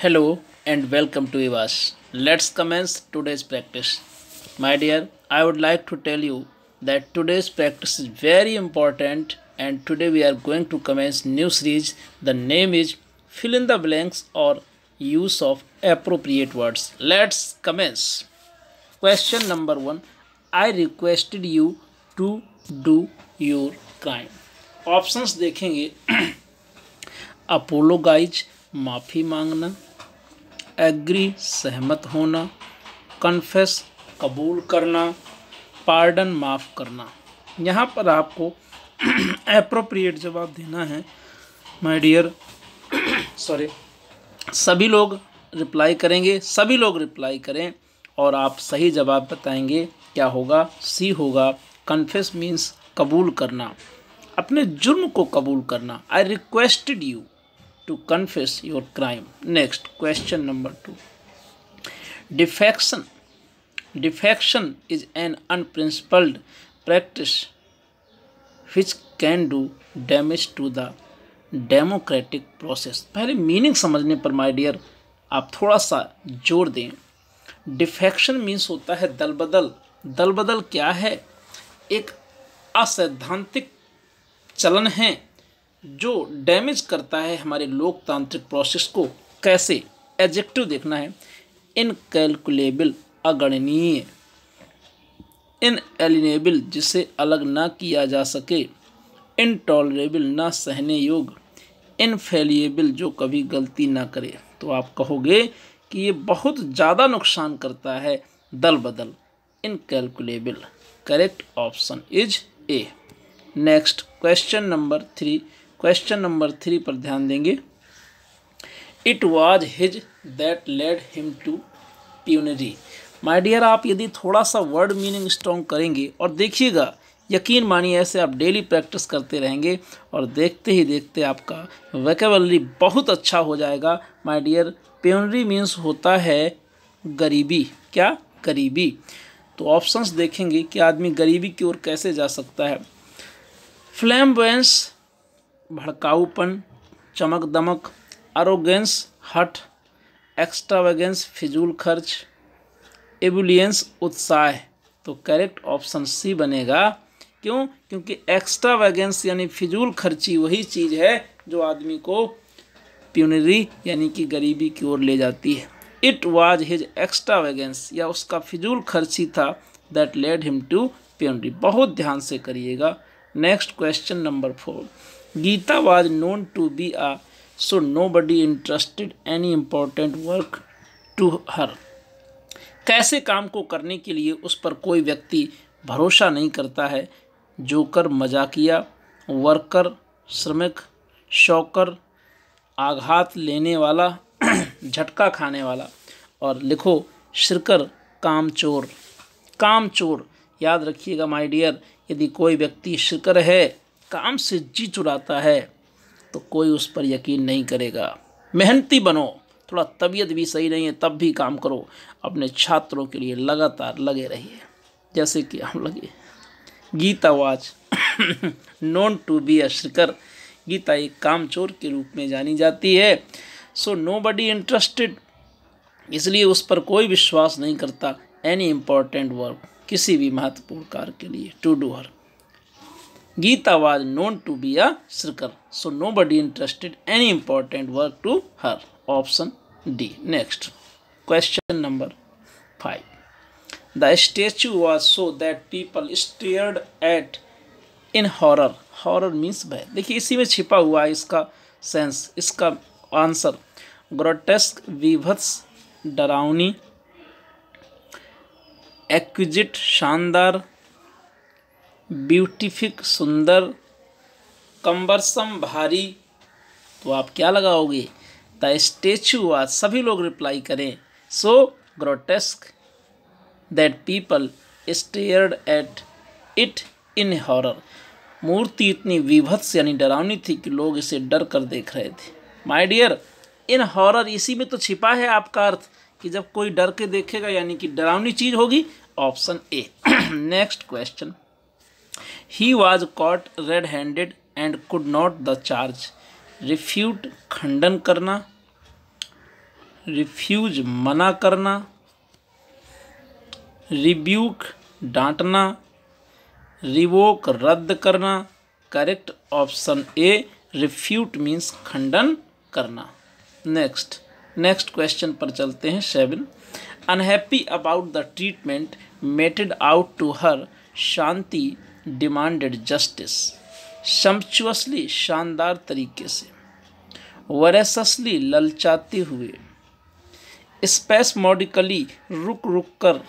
Hello and welcome to Ivas. Let's commence today's practice. My dear, I would like to tell you that today's practice is very important and today we are going to commence new series. The name is Fill in the blanks or use of appropriate words. Let's commence. Question number 1. I requested you to do your crime. Options देखेंगे अपोलोगाइज माफ़ी मांगना, agree सहमत होना, confess कबूल करना, pardon माफ़ करना। यहाँ पर आपको एप्रोप्रिएट जवाब देना है माय डियर। सॉरी, सभी लोग रिप्लाई करेंगे, सभी लोग रिप्लाई करें और आप सही जवाब बताएंगे। क्या होगा? सी होगा। कन्फेस मीन्स कबूल करना, अपने जुर्म को कबूल करना। I requested you to confess your crime. Next, question number 2. Defection. Defection is an unprincipled practice which can do damage to the democratic process. पहले मीनिंग समझने पर माय डियर आप थोड़ा सा जोर दें। डिफेक्शन मीन्स होता है दल बदल। दल बदल क्या है? एक असैद्धांतिक चलन है जो डैमेज करता है हमारे लोकतांत्रिक प्रोसेस को। कैसे? एडजेक्टिव देखना है। इनकैलकुलेबल अगणनीय, इनएलिनेबल जिसे अलग ना किया जा सके, इनटॉलरेबल ना सहने योग्य, इनफेलिएबल जो कभी गलती ना करे। तो आप कहोगे कि ये बहुत ज़्यादा नुकसान करता है दल बदल। Incalculable. Correct option is A. Next, question number 3। Question number 3 पर ध्यान देंगे। It was his that led him to penury. My dear, आप यदि थोड़ा सा वर्ड मीनिंग स्ट्रॉन्ग करेंगे और देखिएगा, यकीन मानिए ऐसे आप डेली प्रैक्टिस करते रहेंगे और देखते ही देखते आपका वोकैबुलरी बहुत अच्छा हो जाएगा। माय डियर, प्यूनरी मीन्स होता है गरीबी। क्या? गरीबी। तो ऑप्शंस देखेंगे कि आदमी गरीबी की ओर कैसे जा सकता है। फ्लैम्बोयंस भड़काऊपन, चमक दमक, अरोगेंस हठ, एक्स्ट्रावेगेंस फिजूल खर्च, एबुलियंस उत्साह। तो करेक्ट ऑप्शन सी बनेगा। क्यों? क्योंकि एक्स्ट्रावेगेंस यानी फिजूल खर्ची वही चीज़ है जो आदमी को प्यूनरी यानी कि गरीबी की ओर ले जाती है। इट वाज हिज एक्स्ट्रावेगेंस या उसका फिजूल खर्ची था दैट लेड हिम टू प्यूनरी। बहुत ध्यान से करिएगा। Next, question number 4। Gita was known to be so nobody entrusted any important work to her. कैसे काम को करने के लिए उस पर कोई व्यक्ति भरोसा नहीं करता है। जोकर मजाकिया, वर्कर श्रमिक, शौकर आघात लेने वाला झटका खाने वाला, और लिखो शिरकर कामचोर। कामचोर याद रखिएगा माय डियर, यदि कोई व्यक्ति शिरकर है, काम से जी चुराता है, तो कोई उस पर यकीन नहीं करेगा। मेहनती बनो, थोड़ा तबीयत भी सही नहीं है तब भी काम करो, अपने छात्रों के लिए लगातार लगे रहिए जैसे कि हम लगे। Gita was known to be a shirker. Gita एक कामचोर के रूप में जानी जाती है। सो नोबडी इंटरेस्टेड, इसलिए उस पर कोई विश्वास नहीं करता। एनी इम्पोर्टेंट वर्क, किसी भी महत्वपूर्ण कार्य के लिए। टू डू हर। Geeta was known to be a shirker, so nobody interested any important work to her. Option D. Next, question number 5. The statue was so that people stared at in horror. Horror means भय। देखिए इसी में छिपा हुआ है इसका sense, इसका answer. Grotesque विभत्स, डरावनी, एक्विजिट शानदार, ब्यूटीफिक सुंदर, कम्बरसम भारी। तो आप क्या लगाओगे? द स्टेचू आज। सभी लोग रिप्लाई करें। So grotesque that people stared at it in horror. मूर्ति इतनी विभत्स यानी डरावनी थी कि लोग इसे डर कर देख रहे थे। माय डियर, इन हॉरर इसी में तो छिपा है आपका अर्थ कि जब कोई डर के देखेगा यानी कि डरावनी चीज़ होगी। Option A. Next question. He was caught red-handed and could not the charge. Refute खंडन करना, रिफ्यूज मना करना, रिब्यूक डांटना, रिवोक रद्द करना। Correct option A refute means खंडन करना। नेक्स्ट क्वेश्चन पर चलते हैं। 7 unhappy about the treatment meted out to her, Shanti demanded justice. Sumptuously शानदार तरीके से, वरेससली ललचाते हुए, स्पेसमोडिकली रुक रुक कर,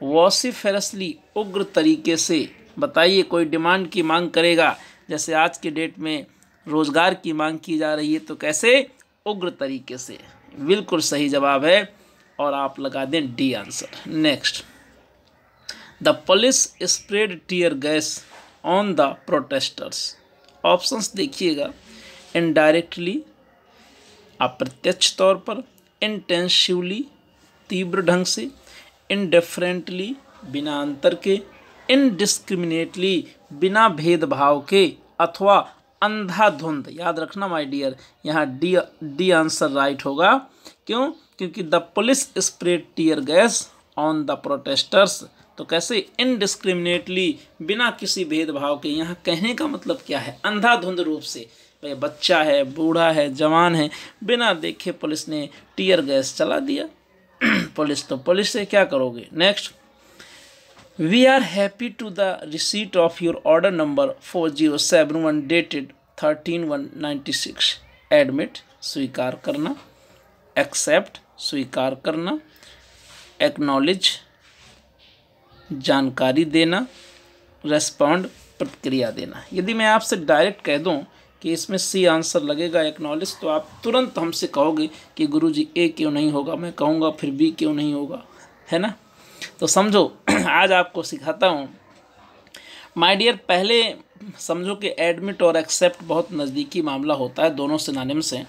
वॉसिफेरसली उग्र तरीके से। बताइए, कोई डिमांड की मांग करेगा, जैसे आज के डेट में रोजगार की मांग की जा रही है, तो कैसे? उग्र तरीके से। बिल्कुल सही जवाब है और आप लगा दें D answer. Next, the police spread tear gas on the protesters. Options देखिएगा, इनडायरेक्टली अप्रत्यक्ष तौर पर, इंटेंसिवली तीव्र ढंग से, इनडिफरेंटली बिना अंतर के, इनडिस्क्रिमिनेटली बिना भेदभाव के, अथवा अंधाधुंध। याद रखना माय डियर, यहाँ डी आंसर राइट होगा। क्यों? क्योंकि the police spread tear gas on the protesters, तो कैसे? इनडिस्क्रिमिनेटली बिना किसी भेदभाव के। यहाँ कहने का मतलब क्या है? अंधाधुंध रूप से, भाई बच्चा है, बूढ़ा है, जवान है, बिना देखे पुलिस ने टीयर गैस चला दिया। पुलिस तो पुलिस से, क्या करोगे? Next, we are happy to the receipt of your order number 4071 dated 13/1/96। Admit स्वीकार करना, एक्सेप्ट स्वीकार करना, एक्नॉलेज जानकारी देना, रेस्पॉन्ड प्रतिक्रिया देना। यदि मैं आपसे डायरेक्ट कह दूं कि इसमें सी आंसर लगेगा एक्नॉलेज, तो आप तुरंत हमसे कहोगे कि गुरुजी ए क्यों नहीं होगा। मैं कहूँगा फिर बी क्यों नहीं होगा, है ना? तो समझो, आज आपको सिखाता हूँ माय डियर। पहले समझो कि एडमिट और एक्सेप्ट बहुत नज़दीकी मामला होता है, दोनों सिनोनिम्स हैं।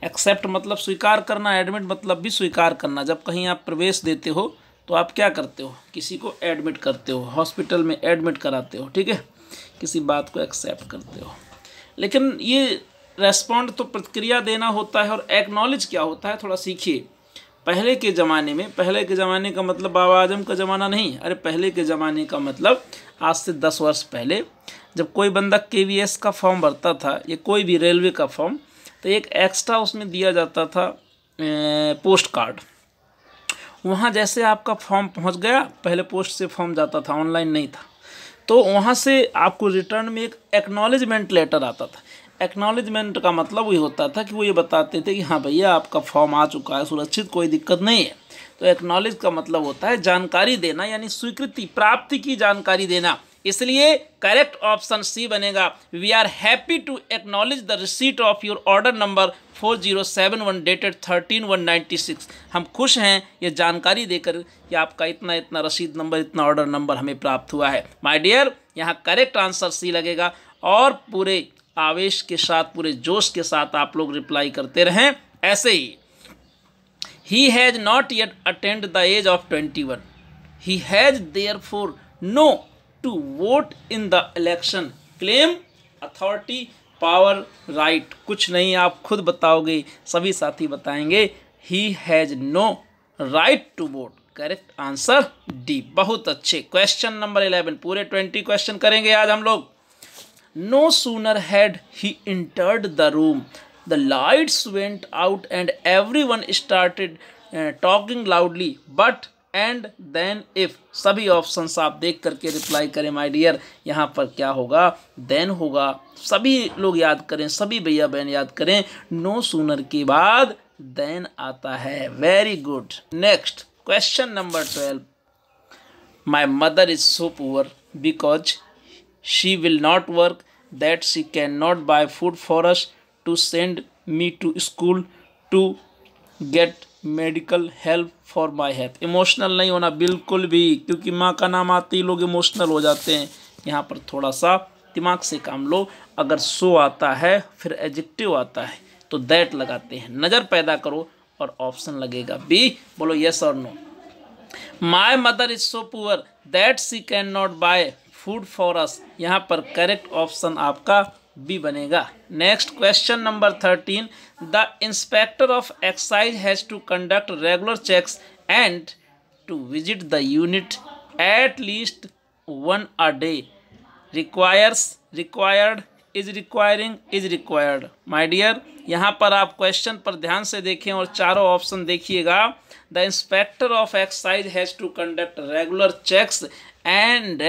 एक्सेप्ट मतलब स्वीकार करना, एडमिट मतलब भी स्वीकार करना। जब कहीं आप प्रवेश देते हो तो आप क्या करते हो? किसी को एडमिट करते हो, हॉस्पिटल में एडमिट कराते हो, ठीक है? किसी बात को एक्सेप्ट करते हो। लेकिन ये रेस्पॉन्ड तो प्रतिक्रिया देना होता है, और एक्नॉलेज क्या होता है, थोड़ा सीखिए। पहले के ज़माने का मतलब बाबा आजम का ज़माना नहीं। अरे पहले के ज़माने का मतलब आज से 10 वर्ष पहले, जब कोई बंदा KVS का फॉर्म भरता था या कोई भी रेलवे का फॉर्म, तो एक एक्स्ट्रा उसमें दिया जाता था पोस्ट कार्ड। वहाँ जैसे आपका फॉर्म पहुँच गया, पहले पोस्ट से फॉर्म जाता था, ऑनलाइन नहीं था, तो वहाँ से आपको रिटर्न में एक एक्नॉलेजमेंट लेटर आता था। एक्नॉलेजमेंट का मतलब वही होता था कि वो ये बताते थे कि हाँ भैया आपका फॉर्म आ चुका है, सुरक्षित, कोई दिक्कत नहीं है। तो एक्नॉलेज का मतलब होता है जानकारी देना, यानी स्वीकृति प्राप्ति की जानकारी देना। इसलिए करेक्ट ऑप्शन सी बनेगा, we are happy to acknowledge the receipt of your order number 4071 dated 13/1/96। हम खुश हैं ये जानकारी देकर कि आपका इतना इतना रसीद नंबर, इतना ऑर्डर नंबर हमें प्राप्त हुआ है। माय डियर, यहाँ करेक्ट आंसर सी लगेगा। और पूरे आवेश के साथ, पूरे जोश के साथ आप लोग रिप्लाई करते रहें ऐसे ही। He has not yet attained the age of 21. He has therefore no to vote in the election. Claim authority, power, right. कुछ नहीं, आप खुद बताओगे, सभी साथी बताएंगे। He has no right to vote. Correct answer D. बहुत अच्छे। क्वेश्चन नंबर 11, पूरे 20 क्वेश्चन करेंगे आज हम लोग। No sooner had he entered the room, the lights went out and everyone started talking loudly. But and then if, सभी options आप देख करके रिप्लाई करें माय डियर। यहाँ पर क्या होगा? देन होगा। सभी लोग याद करें, सभी भैया बहन याद करें, नो सूनर के बाद देन आता है। Very good. Next question number 12, my mother is so poor because she will not work that she cannot buy food for us to send me to school to get medical help for my health। Emotional नहीं होना बिल्कुल भी, क्योंकि माँ का नाम आते ही लोग इमोशनल हो जाते हैं। यहाँ पर थोड़ा सा दिमाग से काम लो। अगर सो आता है फिर एडजेक्टिव आता है तो दैट लगाते हैं। नज़र पैदा करो और ऑप्शन लगेगा बी। बोलो यस और no. My mother is so poor that she can not buy food for us. यहाँ पर करेक्ट ऑप्शन आपका बी बनेगा। Next question number 13, the inspector of excise has to conduct regular checks and to visit the unit at least one a day. Required, is requiring, is required. My dear, यहाँ पर आप question पर ध्यान से देखें और चारों ऑप्शन देखिएगा। The inspector of excise has to conduct regular checks and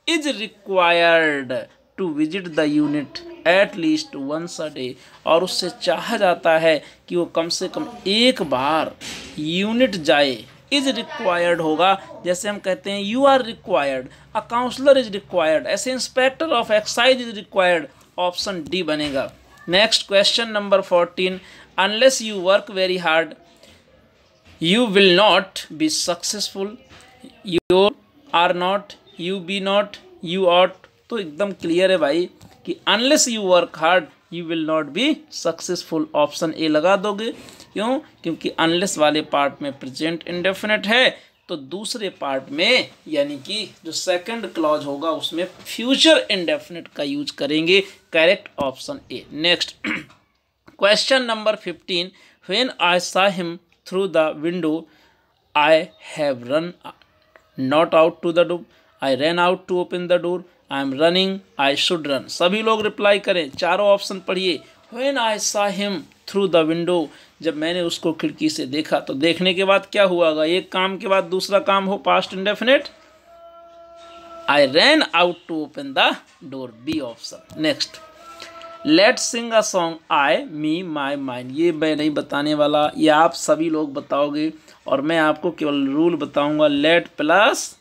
is required to visit the unit at least once a day. और उससे चाहा जाता है कि वो कम से कम एक बार यूनिट जाए। इज रिक्वायर्ड होगा, जैसे हम कहते हैं you are required, a counsellor is required, ऐसे inspector of excise is required. Option D बनेगा। Next question number 14, unless you work very hard you will not be successful. You are not, you be not, you ought. तो एकदम clear है भाई कि unless you work hard you will not be successful. Option A लगा दोगे। क्यों? क्योंकि unless वाले पार्ट में प्रेजेंट इंडेफिनिट है, तो दूसरे पार्ट में यानी कि जो सेकंड क्लॉज होगा उसमें फ्यूचर इंडेफिनिट का यूज करेंगे। Correct option A. Next question number 15, when I saw him through the window I have run not out to the door, I run out to open the door, I am running, I should run. सभी लोग reply करें, चारों option पढ़िए। When I saw him through the window, जब मैंने उसको खिड़की से देखा, तो देखने के बाद क्या हुआ? एक काम के बाद दूसरा काम हो, past indefinite. I ran out to open the door, B option. Next, let's sing a song I me my mind. ये मैं नहीं बताने वाला, ये आप सभी लोग बताओगे और मैं आपको केवल रूल बताऊंगा। लेट प्लस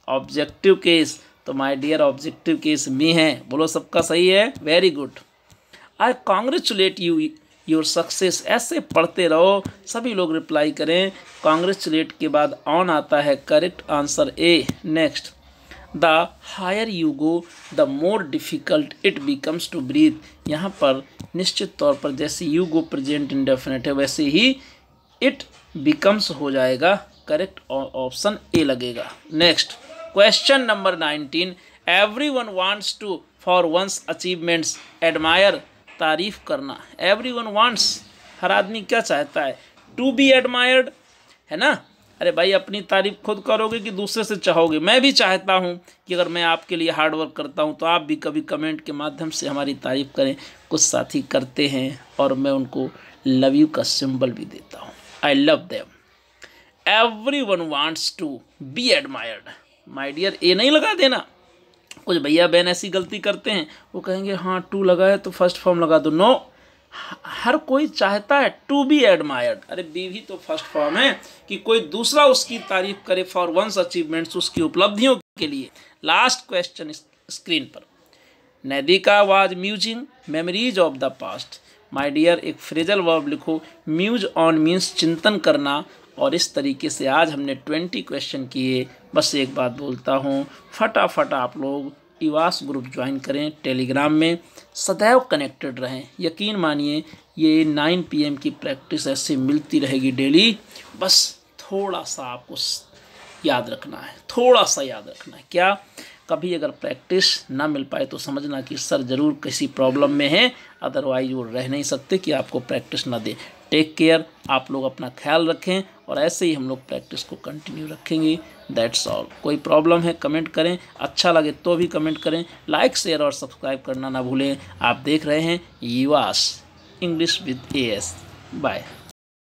ऑब्जेक्टिव केस, तो माय डियर ऑब्जेक्टिव केस मी है। बोलो सबका सही है, very good. I congratulate you your success. ऐसे पढ़ते रहो, सभी लोग रिप्लाई करें। कॉन्ग्रेचुलेट के बाद ऑन आता है, correct answer A. Next, the higher you go the more difficult it becomes to breathe. यहाँ पर निश्चित तौर पर जैसे यू गो प्रेजेंट इंडेफिनिट है वैसे ही इट बिकम्स हो जाएगा। करेक्ट ऑप्शन ए लगेगा। Next question number 19, everyone wants to for once achievements admire. तारीफ करना, एवरीवन वांट्स, हर आदमी क्या चाहता है? टू बी एडमायर्ड, है ना। अरे भाई, अपनी तारीफ खुद करोगे कि दूसरे से चाहोगे? मैं भी चाहता हूँ कि अगर मैं आपके लिए हार्ड वर्क करता हूँ तो आप भी कभी कमेंट के माध्यम से हमारी तारीफ करें। कुछ साथी करते हैं और मैं उनको लव यू का सिंबल भी देता हूँ। I love them. Everyone wants to be admired. My dear, A नहीं लगा देना। कुछ भैया बहन ऐसी गलती करते हैं, वो कहेंगे हाँ टू लगा है तो फर्स्ट फॉर्म लगा दो। नो, हर कोई चाहता है टू बी एडमायर्ड। अरे बी भी तो फर्स्ट फॉर्म है कि कोई दूसरा उसकी तारीफ करे फॉर वंस अचीवमेंट्स, उसकी उपलब्धियों के लिए। लास्ट क्वेश्चन स्क्रीन पर, Nadika was musing memories of the past. My dear, एक फ्रेजल वर्ब लिखो। म्यूज ऑन मीन्स चिंतन करना। और इस तरीके से आज हमने 20 क्वेश्चन किए। बस एक बात बोलता हूँ, फटाफट आप लोग ईवास ग्रुप ज्वाइन करें टेलीग्राम में, सदैव कनेक्टेड रहें। यकीन मानिए ये 9 PM की प्रैक्टिस ऐसे मिलती रहेगी डेली। बस थोड़ा सा आपको याद रखना है, थोड़ा सा याद रखना है। क्या? कभी अगर प्रैक्टिस ना मिल पाए तो समझना कि सर ज़रूर किसी प्रॉब्लम में है, अदरवाइज वो रह नहीं सकते कि आपको प्रैक्टिस ना दे। टेक केयर, आप लोग अपना ख्याल रखें और ऐसे ही हम लोग प्रैक्टिस को कंटिन्यू रखेंगे। That's all. कोई प्रॉब्लम है कमेंट करें, अच्छा लगे तो भी कमेंट करें। लाइक शेयर और सब्सक्राइब करना ना भूलें। आप देख रहे हैं ईवास इंग्लिश विद AS। बाय।